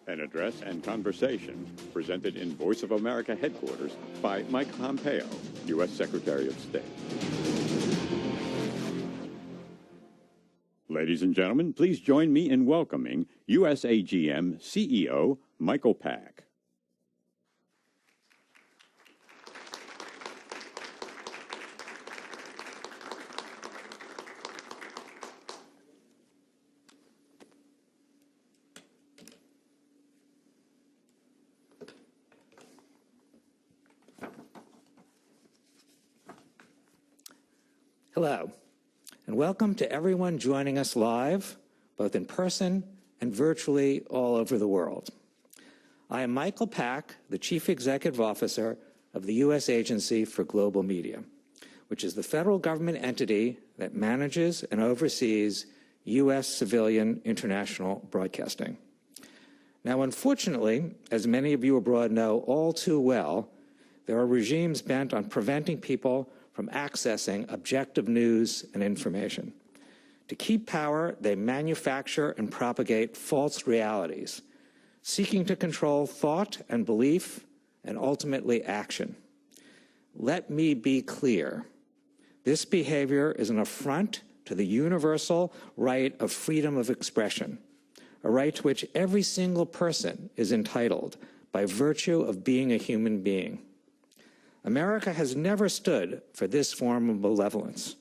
An address and conversation presented in Voice of America headquarters by Mike Pompeo, U.S. Secretary of State. Ladies and gentlemen, please join me in welcoming USAGM CEO Michael Pack. Hello, and welcome to everyone joining us live, both in person and virtually all over the world. I am Michael Pack, the Chief Executive Officer of the U.S. Agency for Global Media, which is the federal government entity that manages and oversees U.S. civilian international broadcasting. Now, unfortunately, as many of you abroad know all too well, there are regimes bent on preventing people from accessing objective news and information. To keep power, they manufacture and propagate false realities, seeking to control thought and belief and ultimately action. Let me be clear. This behavior is an affront to the universal right of freedom of expression, a right to which every single person is entitled by virtue of being a human being. America has never stood for this form of malevolence,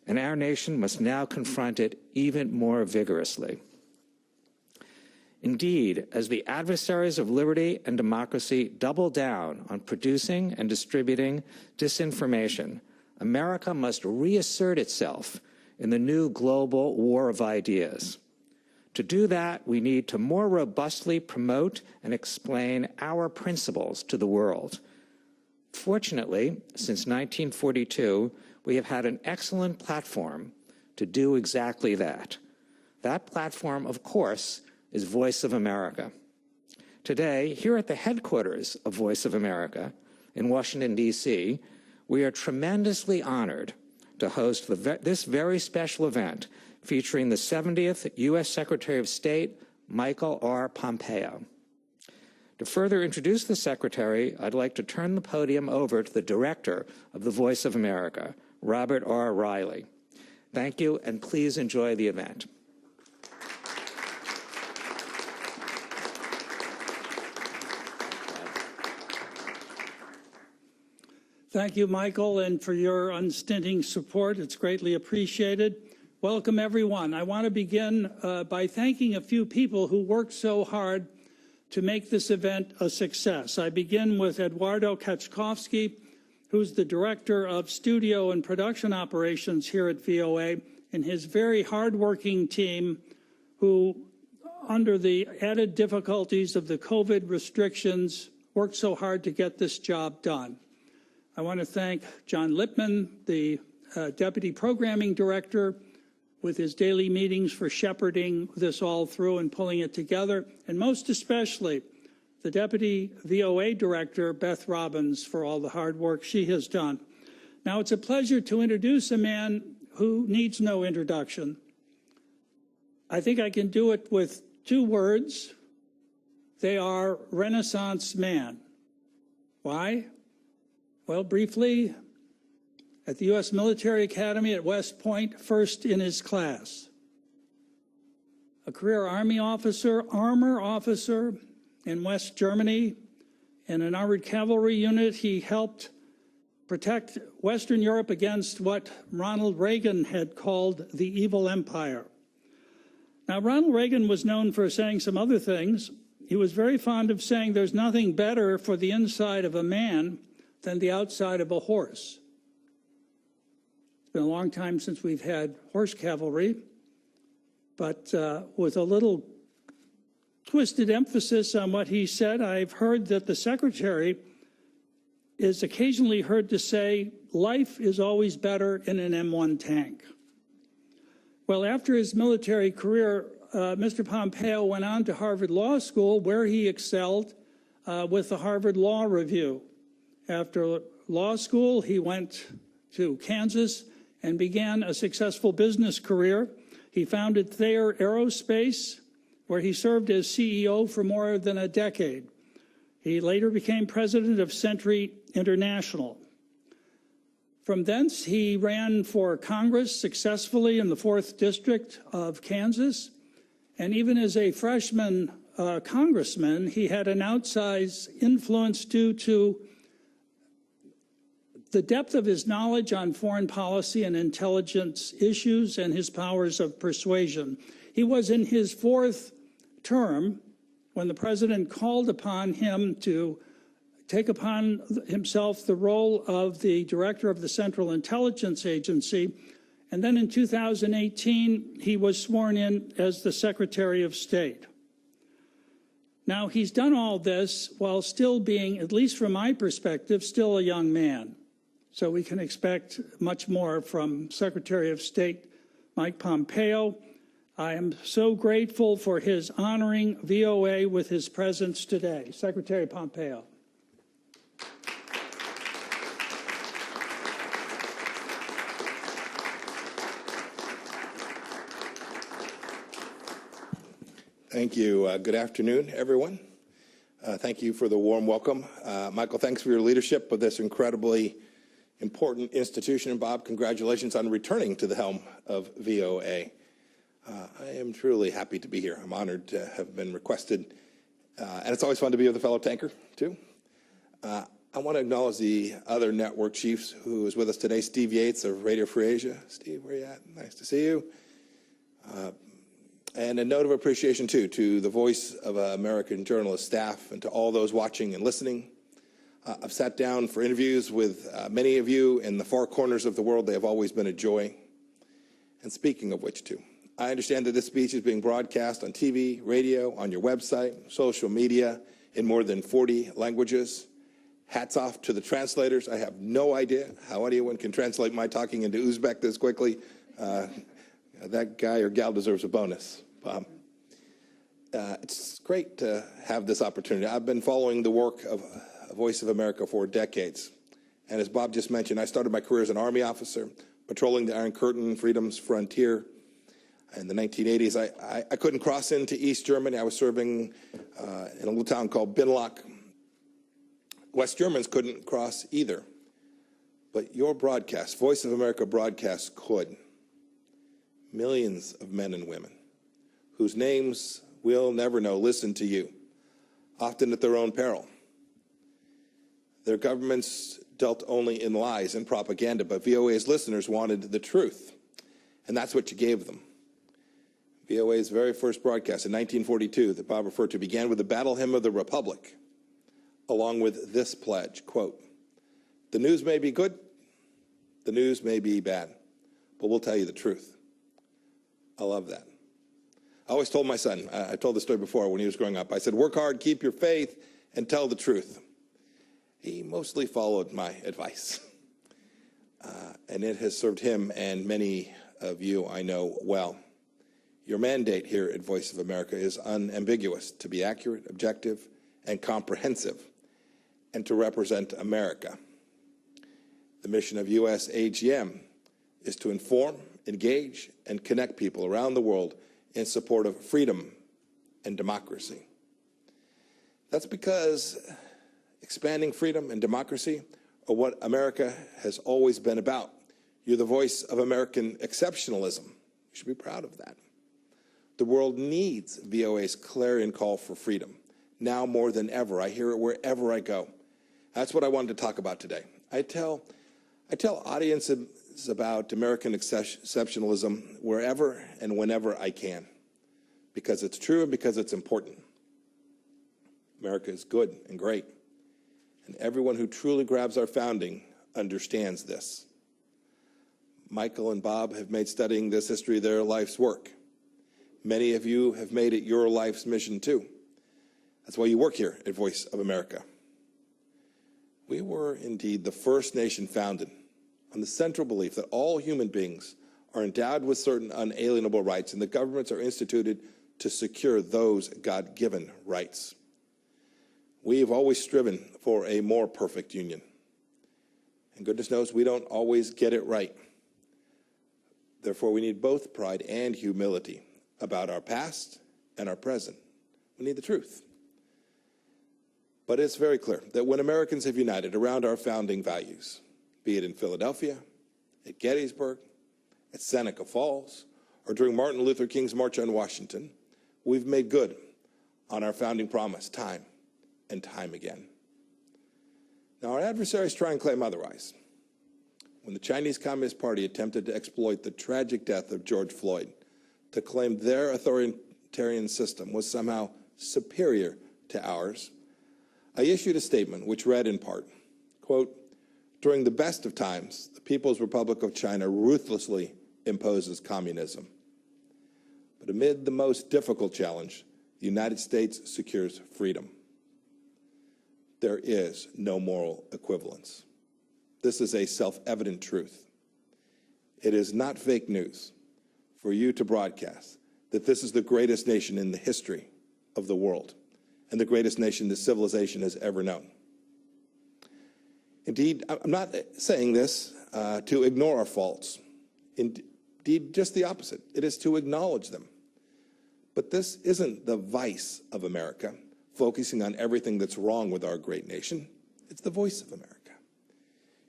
and our nation must now confront it even more vigorously. Indeed, as the adversaries of liberty and democracy double down on producing and distributing disinformation, America must reassert itself in the new global war of ideas. To do that, we need to more robustly promote and explain our principles to the world. Fortunately, since 1942, we have had an excellent platform to do exactly that. That platform, of course, is Voice of America. Today, here at the headquarters of Voice of America in Washington, D.C., we are tremendously honored to host this very special event featuring the 70th U.S. Secretary of State, Michael R. Pompeo. To further introduce the Secretary, I'd like to turn the podium over to the Director of the Voice of America, Robert R. Riley. Thank you, and please enjoy the event. Thank you, Michael, and for your unstinting support. It's greatly appreciated. Welcome, everyone. I want to begin by thanking a few people who worked so hard to make this event a success. I begin with Eduardo Kaczkowski, who's the Director of Studio and Production Operations here at VOA, and his very hardworking team who, under the added difficulties of the COVID restrictions, worked so hard to get this job done. I want to thank John Lippman, the Deputy Programming Director, with his daily meetings for shepherding this all through and pulling it together, and most especially the Deputy VOA Director, Beth Robbins, for all the hard work she has done. Now, it's a pleasure to introduce a man who needs no introduction. I think I can do it with two words. They are Renaissance man. Why? Well, briefly, at the U.S. Military Academy at West Point, first in his class. A career Army officer, armor officer in West Germany. In an armored cavalry unit, he helped protect Western Europe against what Ronald Reagan had called the evil empire. Now, Ronald Reagan was known for saying some other things. He was very fond of saying there's nothing better for the inside of a man than the outside of a horse. It's been a long time since we've had horse cavalry, but with a little twisted emphasis on what he said, I've heard that the Secretary is occasionally heard to say, life is always better in an M1 tank. Well, after his military career, Mr. Pompeo went on to Harvard Law School, where he excelled with the Harvard Law Review. After law school, he went to Kansas and began a successful business career. He founded Thayer Aerospace, where he served as CEO for more than a decade. He later became president of Century International. From thence, he ran for Congress successfully in the 4th District of Kansas, and even as a freshman congressman, he had an outsized influence due to the depth of his knowledge on foreign policy and intelligence issues and his powers of persuasion. He was in his 4th term when the president called upon him to take upon himself the role of the director of the Central Intelligence Agency. And then in 2018, he was sworn in as the Secretary of State. Now, he's done all this while still being, at least from my perspective, still a young man. So we can expect much more from Secretary of State Mike Pompeo. I am so grateful for his honoring VOA with his presence today. Secretary Pompeo. Thank you. Good afternoon, everyone. Thank you for the warm welcome. Michael, thanks for your leadership of this incredibly important institution. And Bob, congratulations on returning to the helm of VOA. I am truly happy to be here. I'm honored to have been requested. And it's always fun to be with a fellow tanker, too. I want to acknowledge the other network chiefs who is with us today. Steve Yates of Radio Free Asia. Steve, where you at? Nice to see you. And a note of appreciation, too, to the Voice of American journalist staff and to all those watching and listening. I've sat down for interviews with many of you in the far corners of the world. They have always been a joy. And speaking of which, too, I understand that this speech is being broadcast on TV, radio, on your website, social media, in more than 40 languages. Hats off to the translators. I have no idea how anyone can translate my talking into Uzbek this quickly. That guy or gal deserves a bonus, Bob. It's great to have this opportunity. I've been following the work of Voice of America for decades. And as Bob just mentioned, I started my career as an Army officer, patrolling the Iron Curtain, freedom's frontier. In the 1980s, I couldn't cross into East Germany. I was serving in a little town called Binlock. West Germans couldn't cross either. But your broadcast, Voice of America broadcast, could. Millions of men and women whose names we'll never know listen to you, often at their own peril. Their governments dealt only in lies and propaganda, but VOA's listeners wanted the truth, and that's what you gave them. VOA's very first broadcast in 1942 that Bob referred to began with the Battle Hymn of the Republic, along with this pledge, quote, "The news may be good, the news may be bad, but we'll tell you the truth." I love that. I always told my son, I told the story before when he was growing up, I said, work hard, keep your faith, and tell the truth. He mostly followed my advice. And it has served him and many of you I know well. Your mandate here at Voice of America is unambiguous: to be accurate, objective, and comprehensive, and to represent America. The mission of US AGM is to inform, engage, and connect people around the world in support of freedom and democracy. That's because expanding freedom and democracy are what America has always been about. You're the voice of American exceptionalism. You should be proud of that. The world needs VOA's clarion call for freedom, now more than ever. I hear it wherever I go. That's what I wanted to talk about today. I tell audiences about American exceptionalism wherever and whenever I can, because it's true and because it's important. America is good and great, and everyone who truly grabs our founding understands this. Michael and Bob have made studying this history their life's work. Many of you have made it your life's mission too. That's why you work here at Voice of America. We were indeed the first nation founded on the central belief that all human beings are endowed with certain unalienable rights, and the governments are instituted to secure those God-given rights. We have always striven for a more perfect union. And goodness knows we don't always get it right. Therefore, we need both pride and humility about our past and our present. We need the truth. But it's very clear that when Americans have united around our founding values, be it in Philadelphia, at Gettysburg, at Seneca Falls, or during Martin Luther King's March on Washington, we've made good on our founding promise time and time again. Now, our adversaries try and claim otherwise. When the Chinese Communist Party attempted to exploit the tragic death of George Floyd to claim their authoritarian system was somehow superior to ours, I issued a statement which read in part, quote, "During the best of times, the People's Republic of China ruthlessly imposes communism. But amid the most difficult challenge, the United States secures freedom. There is no moral equivalence. This is a self-evident truth. It is not fake news for you to broadcast that this is the greatest nation in the history of the world and the greatest nation that civilization has ever known. Indeed, I'm not saying this to ignore our faults. Indeed, just the opposite. It is to acknowledge them. But this isn't the vice of America, focusing on everything that's wrong with our great nation. It's the voice of America.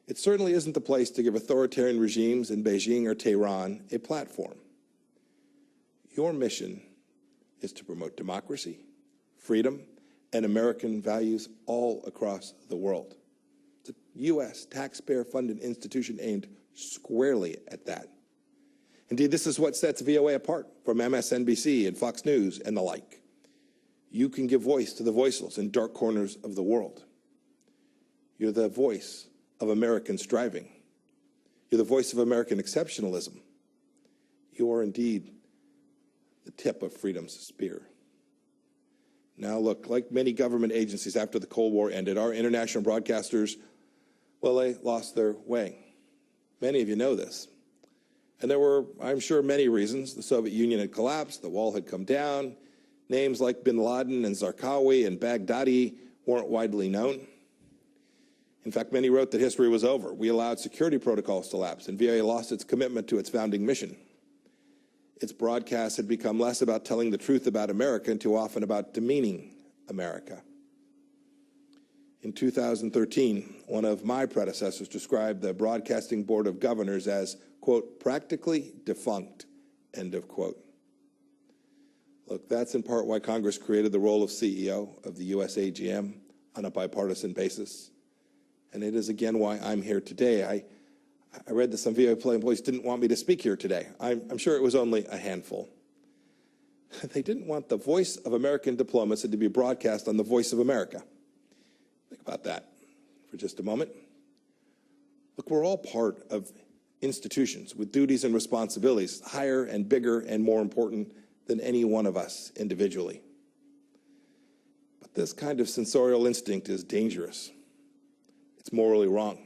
It certainly isn't the place to give authoritarian regimes in Beijing or Tehran a platform. Your mission is to promote democracy, freedom, and American values all across the world. It's a U.S. taxpayer-funded institution aimed squarely at that. Indeed, this is what sets VOA apart from MSNBC and Fox News and the like. You can give voice to the voiceless in dark corners of the world. You're the voice of American striving. You're the voice of American exceptionalism. You are indeed the tip of freedom's spear. Now look, like many government agencies after the Cold War ended, our international broadcasters, well, they lost their way. Many of you know this. And there were, I'm sure, many reasons. The Soviet Union had collapsed, the wall had come down, names like bin Laden and Zarqawi and Baghdadi weren't widely known. In fact, many wrote that history was over. We allowed security protocols to lapse, and VOA lost its commitment to its founding mission. Its broadcasts had become less about telling the truth about America and too often about demeaning America. In 2013, one of my predecessors described the Broadcasting Board of Governors as, quote, practically defunct, end of quote. Look, that's in part why Congress created the role of CEO of the US AGM on a bipartisan basis. And it is again why I'm here today. I read that some VOA employees didn't want me to speak here today. I'm sure it was only a handful. They didn't want the voice of American diplomacy to be broadcast on the Voice of America. Think about that for just a moment. Look, we're all part of institutions with duties and responsibilities higher and bigger and more important than any one of us individually. But this kind of censorial instinct is dangerous. It's morally wrong.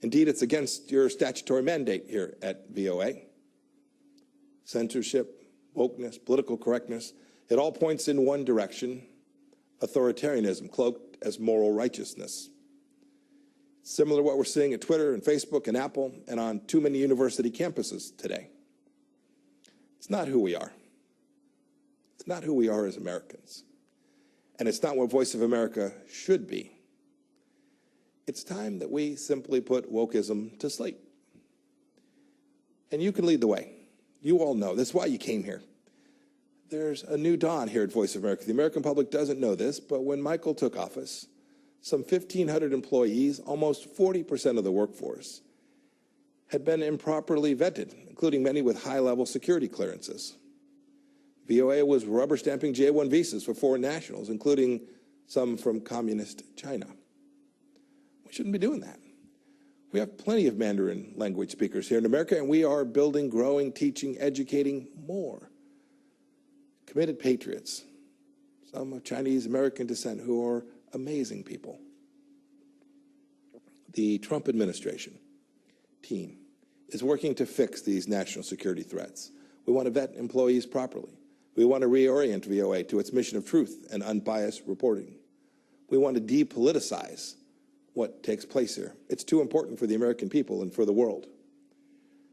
Indeed, it's against your statutory mandate here at VOA. Censorship, wokeness, political correctness, it all points in one direction: authoritarianism cloaked as moral righteousness. Similar to what we're seeing at Twitter and Facebook and Apple and on too many university campuses today. It's not who we are. It's not who we are as Americans. And it's not what Voice of America should be. It's time that we simply put wokeism to sleep. And you can lead the way. You all know. That's why you came here. There's a new dawn here at Voice of America. The American public doesn't know this, but when Michael took office, some 1,500 employees, almost 40% of the workforce, had been improperly vetted, including many with high-level security clearances. VOA was rubber stamping J-1 visas for foreign nationals, including some from communist China. We shouldn't be doing that. We have plenty of Mandarin language speakers here in America, and we are building, growing, teaching, educating more committed patriots, some of Chinese American descent who are amazing people. The Trump administration team is working to fix these national security threats. We want to vet employees properly. We want to reorient VOA to its mission of truth and unbiased reporting. We want to depoliticize what takes place here. It's too important for the American people and for the world.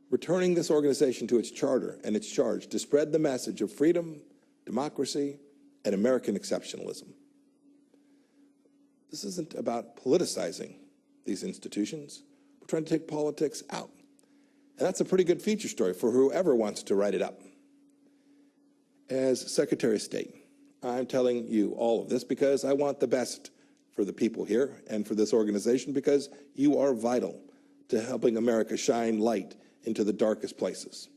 Returning this organization to its charter and its charge to spread the message of freedom, democracy, and American exceptionalism. This isn't about politicizing these institutions. We're trying to take politics out. And that's a pretty good feature story for whoever wants to write it up. As Secretary of State, I'm telling you all of this because I want the best for the people here and for this organization, because you are vital to helping America shine light into the darkest places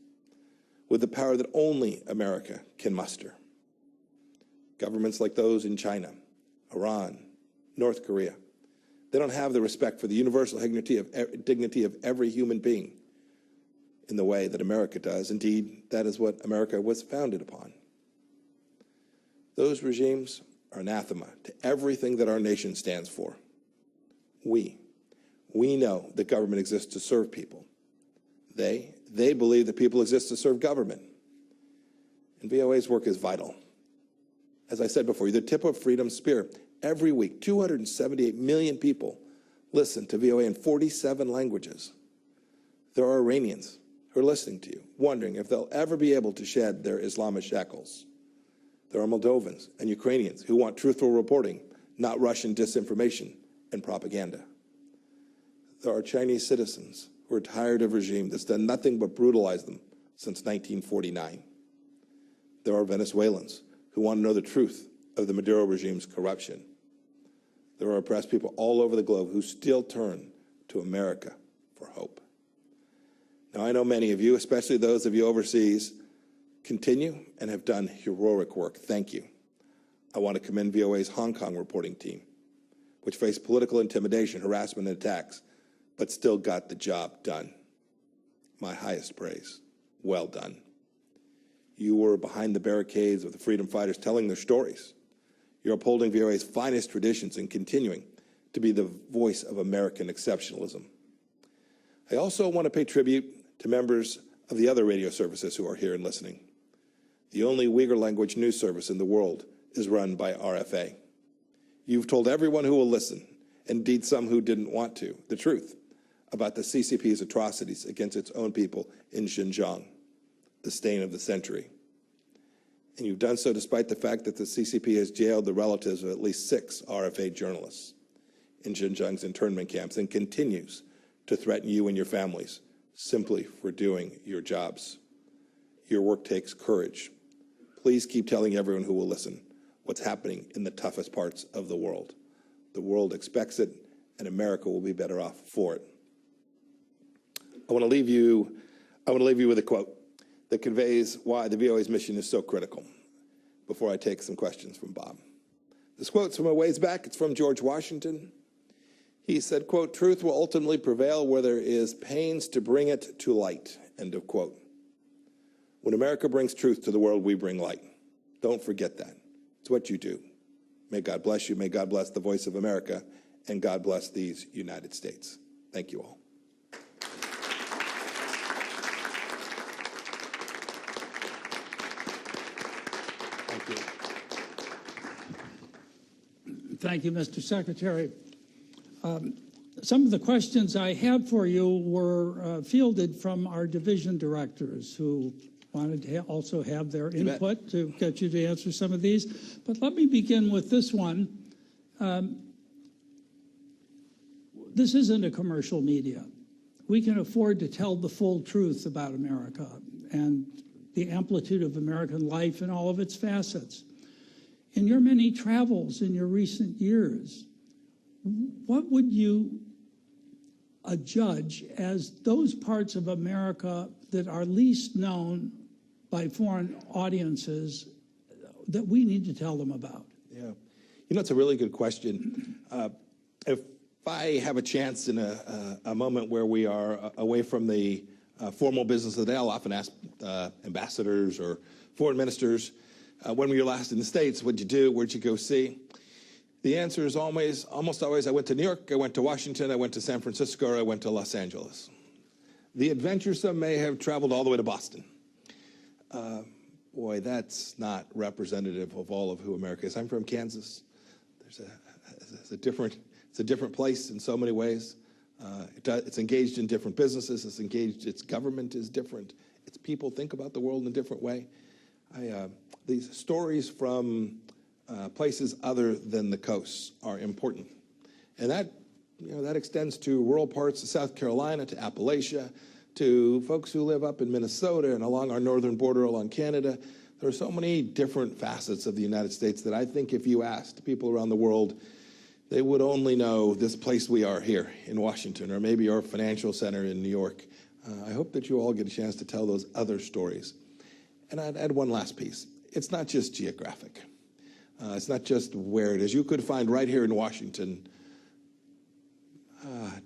with the power that only America can muster. Governments like those in China, Iran, North Korea, they don't have the respect for the universal dignity of every human being in the way that America does. Indeed, that is what America was founded upon. Those regimes are anathema to everything that our nation stands for. We know that government exists to serve people. They believe that people exist to serve government. And VOA's work is vital. As I said before, the tip of freedom's spear. Every week, 278 million people listen to VOA in 47 languages. There are Iranians who are listening to you, wondering if they'll ever be able to shed their Islamist shackles. There are Moldovans and Ukrainians who want truthful reporting, not Russian disinformation and propaganda. There are Chinese citizens who are tired of a regime that's done nothing but brutalize them since 1949. There are Venezuelans who want to know the truth of the Maduro regime's corruption. There are oppressed people all over the globe who still turn to America for hope. Now, I know many of you, especially those of you overseas, continue and have done heroic work. Thank you. I want to commend VOA's Hong Kong reporting team, which faced political intimidation, harassment, and attacks, but still got the job done. My highest praise. Well done. You were behind the barricades of the freedom fighters telling their stories. You're upholding VOA's finest traditions and continuing to be the voice of American exceptionalism. I also want to pay tribute to members of the other radio services who are here and listening. The only Uyghur language news service in the world is run by RFA. You've told everyone who will listen, and indeed some who didn't want to, the truth about the CCP's atrocities against its own people in Xinjiang, the stain of the century. And you've done so despite the fact that the CCP has jailed the relatives of at least 6 RFA journalists in Xinjiang's internment camps and continues to threaten you and your families simply for doing your jobs. Your work takes courage. Please keep telling everyone who will listen what's happening in the toughest parts of the world. The world expects it, and America will be better off for it. I want to leave you with a quote that conveys why the VOA's mission is so critical before I take some questions from Bob. This quote's from a ways back. It's from George Washington. He said, quote, "Truth will ultimately prevail where there is pains to bring it to light," end of quote. When America brings truth to the world, we bring light. Don't forget that. It's what you do. May God bless you. May God bless the voice of America, and God bless these United States. Thank you all. Thank you, Mr. Secretary. Some of the questions I have for you were fielded from our division directors who wanted to also have their input to get you to answer some of these. But let me begin with this one. This isn't a commercial media. We can afford to tell the full truth about America and the amplitude of American life and all of its facets. In your many travels in your recent years, what would you judge as those parts of America that are least known by foreign audiences that we need to tell them about? Yeah, you know, it's a really good question. If I have a chance in a moment where we are away from the formal business of the day, I'll often ask ambassadors or foreign ministers, when were you last in the States? What'd you do? Where'd you go see? The answer is almost always, I went to New York, I went to Washington, I went to San Francisco, or I went to Los Angeles. The adventuresome may have traveled all the way to Boston. Boy, that's not representative of all of who America is. I'm from Kansas. It's a different place in so many ways. It's engaged in different businesses. Its government is different. Its people think about the world in a different way. These stories from places other than the coasts are important. And that, that extends to rural parts of South Carolina, to Appalachia, to folks who live up in Minnesota and along our northern border along Canada. There are so many different facets of the United States that I think if you asked people around the world, they would only know this place we are here in Washington, or maybe our financial center in New York. I hope that you all get a chance to tell those other stories. And I'd add one last piece. It's not just geographic. It's not just where it is. You could find right here in Washington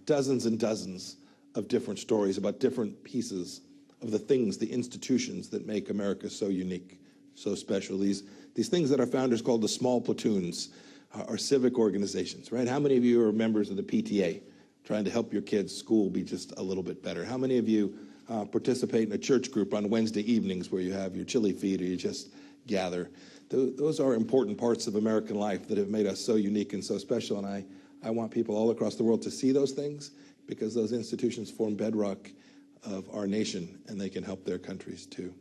dozens and dozens of different stories about different pieces of the things, the institutions that make America so unique, so special. These things that our founders called the small platoons, our civic organizations, right? How many of you are members of the PTA, trying to help your kids' school be just a little bit better? How many of you participate in a church group on Wednesday evenings where you have your chili feed or you just gather? Those are important parts of American life that have made us so unique and so special, and I want people all across the world to see those things, because those institutions form bedrock of our nation, and they can help their countries too.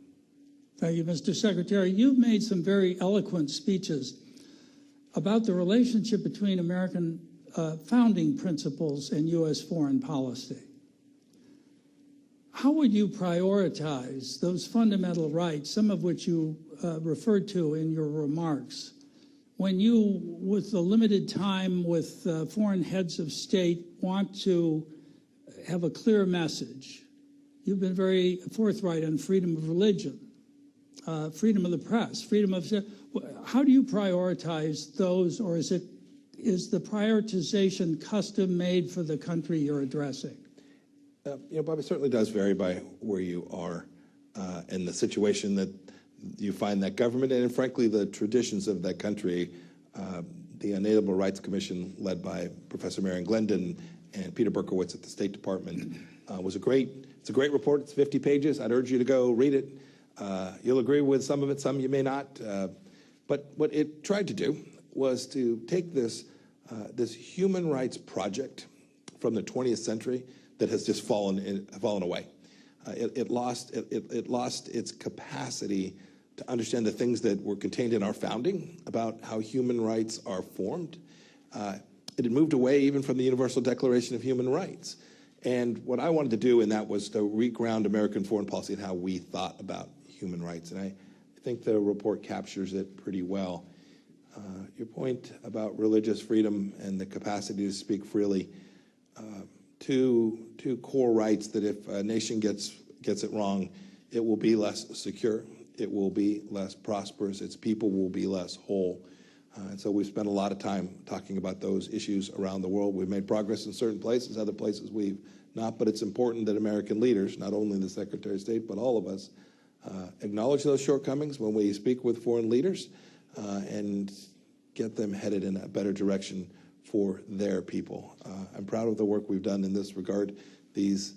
Thank you, Mr. Secretary. You've made some very eloquent speeches about the relationship between American founding principles and U.S. foreign policy. How would you prioritize those fundamental rights, some of which you referred to in your remarks, when you, with the limited time with foreign heads of state, want to have a clear message? You've been very forthright on freedom of religion, freedom of the press, freedom of... How do you prioritize those, or is the prioritization custom made for the country you're addressing? Bob, it certainly does vary by where you are and the situation that you find that government, and frankly, the traditions of that country. The Unalienable Rights Commission, led by Professor Marion Glendon and Peter Berkowitz at the State Department, it's a great report. It's 50 pages. I'd urge you to go read it. You'll agree with some of it, some you may not. But what it tried to do was to take this human rights project from the 20th century that has just fallen away. It lost its capacity to understand the things that were contained in our founding about how human rights are formed. It had moved away even from the Universal Declaration of Human Rights. And what I wanted to do in that was to reground American foreign policy and how we thought about human rights. And I think the report captures it pretty well. Your point about religious freedom and the capacity to speak freely, two core rights that if a nation gets it wrong, it will be less secure, it will be less prosperous, its people will be less whole. And so we've spent a lot of time talking about those issues around the world. We've made progress in certain places, other places we've not, but it's important that American leaders, not only the Secretary of State, but all of us, acknowledge those shortcomings when we speak with foreign leaders and get them headed in a better direction for their people. I'm proud of the work we've done in this regard. These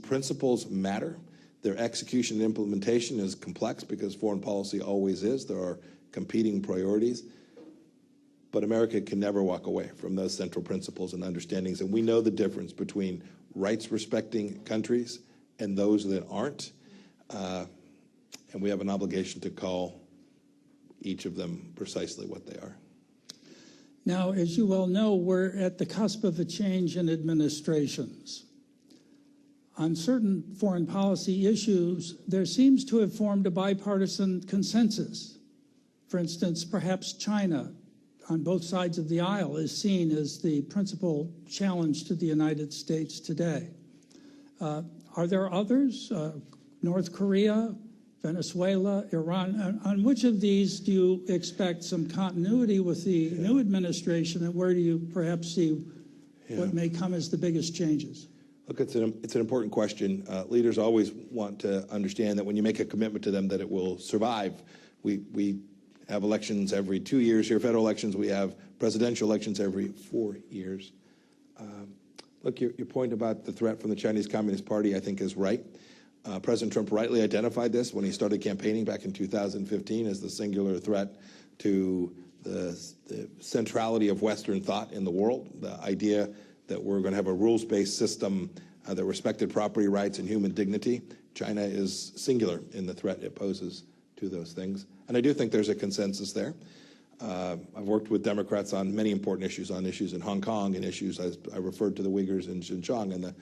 principles matter. Their execution and implementation is complex because foreign policy always is. There are competing priorities. But America can never walk away from those central principles and understandings. And we know the difference between rights-respecting countries and those that aren't. And we have an obligation to call each of them precisely what they are. Now, as you well know, we're at the cusp of a change in administrations. On certain foreign policy issues, there seems to have formed a bipartisan consensus. For instance, perhaps China, on both sides of the aisle, is seen as the principal challenge to the United States today. Are there others? North Korea, Venezuela, Iran? On which of these do you expect some continuity with the new administration, and where do you perhaps see what may come as the biggest changes? Look, it's an important question. Leaders always want to understand that when you make a commitment to them that it will survive. We have elections every 2 years here, federal elections. We have presidential elections every 4 years. Look, your point about the threat from the Chinese Communist Party, I think, is right. President Trump rightly identified this when he started campaigning back in 2015 as the singular threat to the centrality of Western thought in the world, the idea that we're going to have a rules-based system that respected property rights and human dignity. China is singular in the threat it poses to those things. And I do think there's a consensus there. I've worked with Democrats on many important issues in Hong Kong and issues, as I referred to the Uyghurs in Xinjiang and the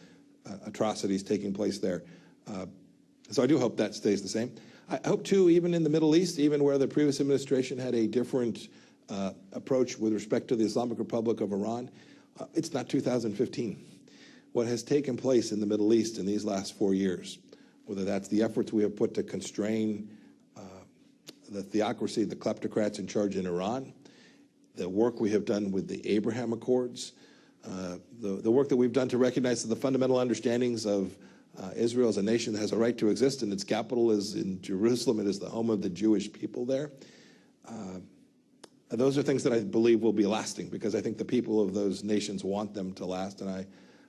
atrocities taking place there. So I do hope that stays the same. I hope, too, even in the Middle East, even where the previous administration had a different approach with respect to the Islamic Republic of Iran, it's not 2015. What has taken place in the Middle East in these last 4 years, whether that's the efforts we have put to constrain the theocracy, the kleptocrats in charge in Iran, the work we have done with the Abraham Accords, the work that we've done to recognize the fundamental understandings of Israel as a nation that has a right to exist, and its capital is in Jerusalem. It is the home of the Jewish people there. Those are things that I believe will be lasting, because I think the people of those nations want them to last, and I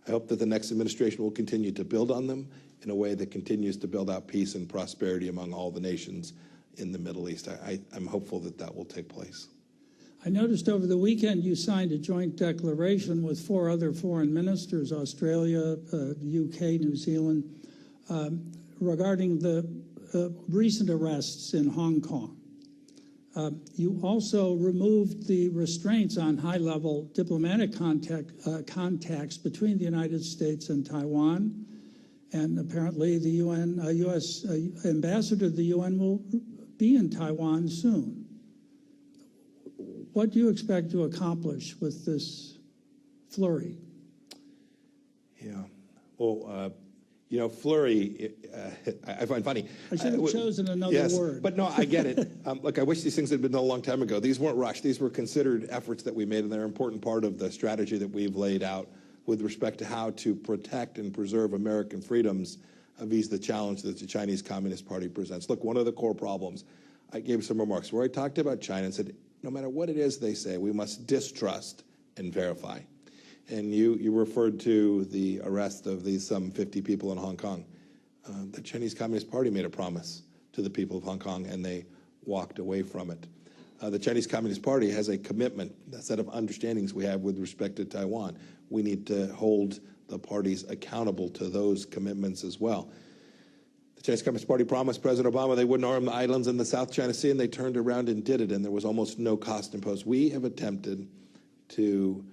hope that the next administration will continue to build on them in a way that continues to build out peace and prosperity among all the nations in the Middle East. I'm hopeful that that will take place. I noticed over the weekend you signed a joint declaration with 4 other foreign ministers, Australia, UK, New Zealand, regarding the recent arrests in Hong Kong. You also removed the restraints on high-level diplomatic contacts between the United States and Taiwan, and apparently the U.S. ambassador to the UN will be in Taiwan soon. What do you expect to accomplish with this flurry? Yeah, well, you know, flurry, I find funny. I should have chosen another word. But no, I get it. Look, I wish these things had been done a long time ago. These weren't rushed. These were considered efforts that we made, and they're an important part of the strategy that we've laid out with respect to how to protect and preserve American freedoms vis-a-vis the challenge that the Chinese Communist Party presents. Look, one of the core problems, I gave some remarks where I talked about China and said, no matter what it is they say, we must distrust and verify. And you referred to the arrest of these some 50 people in Hong Kong. The Chinese Communist Party made a promise to the people of Hong Kong, and they walked away from it. The Chinese Communist Party has a commitment, a set of understandings we have with respect to Taiwan. We need to hold the parties accountable to those commitments as well. The Chinese Communist Party promised President Obama they wouldn't arm the islands in the South China Sea, and they turned around and did it, and there was almost no cost imposed. We have attempted to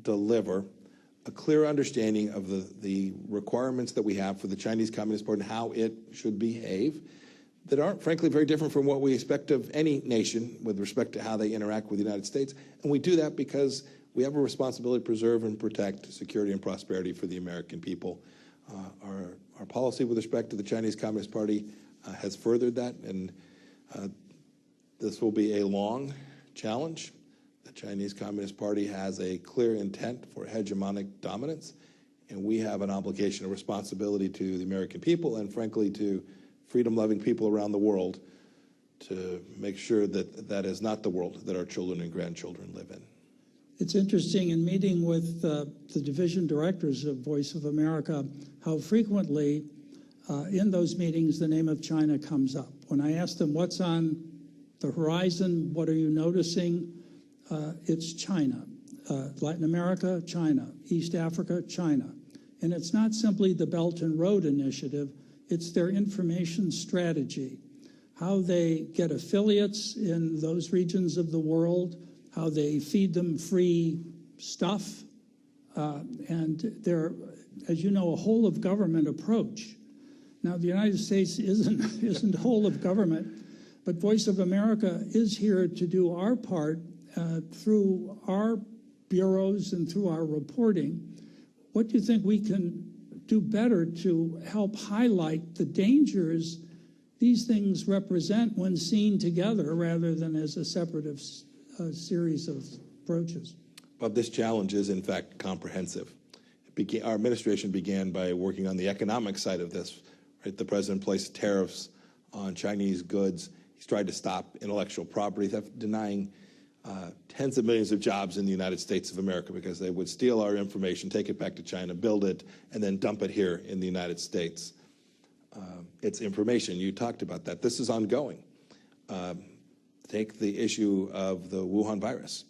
deliver a clear understanding of the requirements that we have for the Chinese Communist Party and how it should behave that aren't, frankly, very different from what we expect of any nation with respect to how they interact with the United States. And we do that because we have a responsibility to preserve and protect security and prosperity for the American people. Our policy with respect to the Chinese Communist Party has furthered that, and this will be a long challenge. The Chinese Communist Party has a clear intent for hegemonic dominance, and we have an obligation, a responsibility to the American people and, frankly, to freedom-loving people around the world to make sure that that is not the world that our children and grandchildren live in. It's interesting in meeting with the division directors of Voice of America how frequently in those meetings the name of China comes up. When I ask them what's on the horizon, what are you noticing, it's China. Latin America, China. East Africa, China. And it's not simply the Belt and Road Initiative, it's their information strategy, how they get affiliates in those regions of the world, how they feed them free stuff, and they're, as you know, a whole-of-government approach. Now, the United States isn't whole of government, but Voice of America is here to do our part through our bureaus and through our reporting. What do you think we can do better to help highlight the dangers these things represent when seen together rather than as a separate series of approaches? Well, this challenge is, in fact, comprehensive. Our administration began by working on the economic side of this. Right? The president placed tariffs on Chinese goods. He's tried to stop intellectual property theft, denying tens of millions of jobs in the United States of America because they would steal our information, take it back to China, build it, and then dump it here in the United States. It's information. You talked about that. This is ongoing. Take the issue of the Wuhan virus.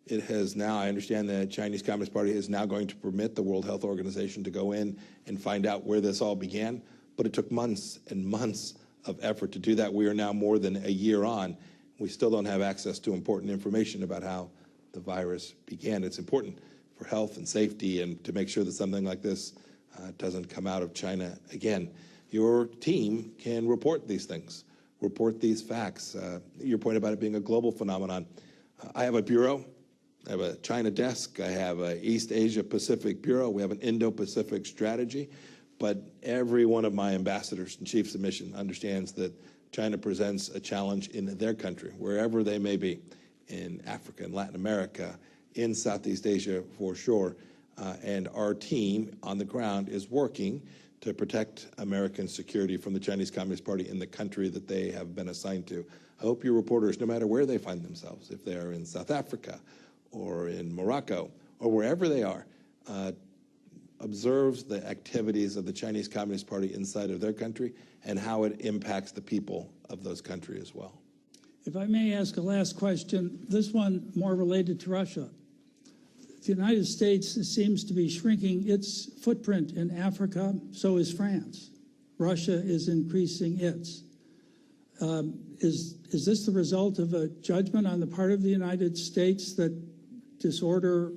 It has now, I understand the Chinese Communist Party is now going to permit the World Health Organization to go in and find out where this all began. but it took months and months of effort to do that. We are now more than a year on. We still don't have access to important information about how the virus began. It's important for health and safety and to make sure that something like this doesn't come out of China again. Your team can report these things, report these facts. Your point about it being a global phenomenon. I have a bureau. I have a China desk. I have a East Asia Pacific bureau. We have an Indo-Pacific strategy. But every one of my ambassadors and chiefs of mission understands that China presents a challenge in their country, wherever they may be, in Africa, in Latin America, in Southeast Asia for sure. And our team on the ground is working to protect American security from the Chinese Communist Party in the country that they have been assigned to. I hope your reporters, no matter where they find themselves, if they are in South Africa or in Morocco or wherever they are, observes the activities of the Chinese Communist Party inside of their country and how it impacts the people of those countries as well. If I may ask a last question, this one more related to Russia. The United States seems to be shrinking its footprint in Africa, so is France. Russia is increasing its. Is this the result of a judgment on the part of the United States that disorder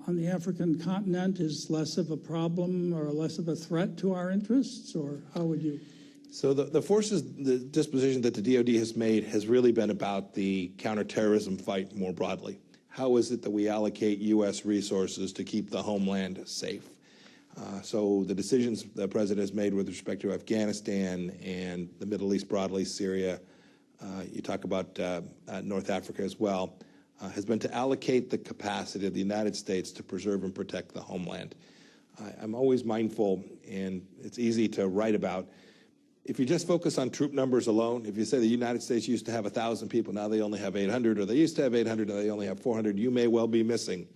on the African continent is less of a problem or less of a threat to our interests, or how would you? So the forces, the disposition that the DoD has made has really been about the counterterrorism fight more broadly. How is it that we allocate U.S. resources to keep the homeland safe? So the decisions the President has made with respect to Afghanistan and the Middle East broadly, Syria, you talk about North Africa as well, has been to allocate the capacity of the United States to preserve and protect the homeland. I'm always mindful, and it's easy to write about, if you just focus on troop numbers alone, if you say the United States used to have 1,000 people, now they only have 800, or they used to have 800, now they only have 400, you may well be missing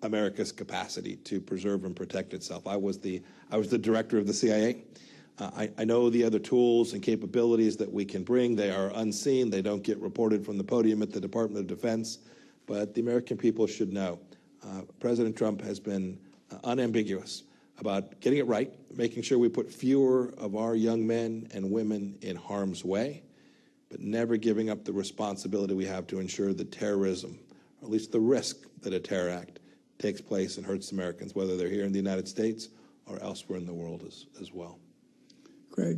America's capacity to preserve and protect itself. I was the director of the CIA. I know the other tools and capabilities that we can bring. They are unseen. They don't get reported from the podium at the Department of Defense. But the American people should know. President Trump has been unambiguous about getting it right, making sure we put fewer of our young men and women in harm's way, but never giving up the responsibility we have to ensure that terrorism, or at least the risk that a terror act takes place and hurts Americans, whether they're here in the United States or elsewhere in the world as well. Great.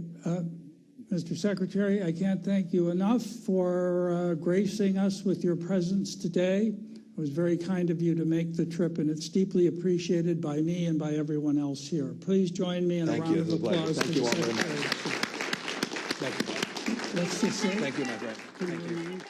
Mr. Secretary, I can't thank you enough for gracing us with your presence today. It was very kind of you to make the trip, and it's deeply appreciated by me and by everyone else here. Please join me in a round of applause. Thank you all very much. Let's just say, Thank you, my friend. Thank you.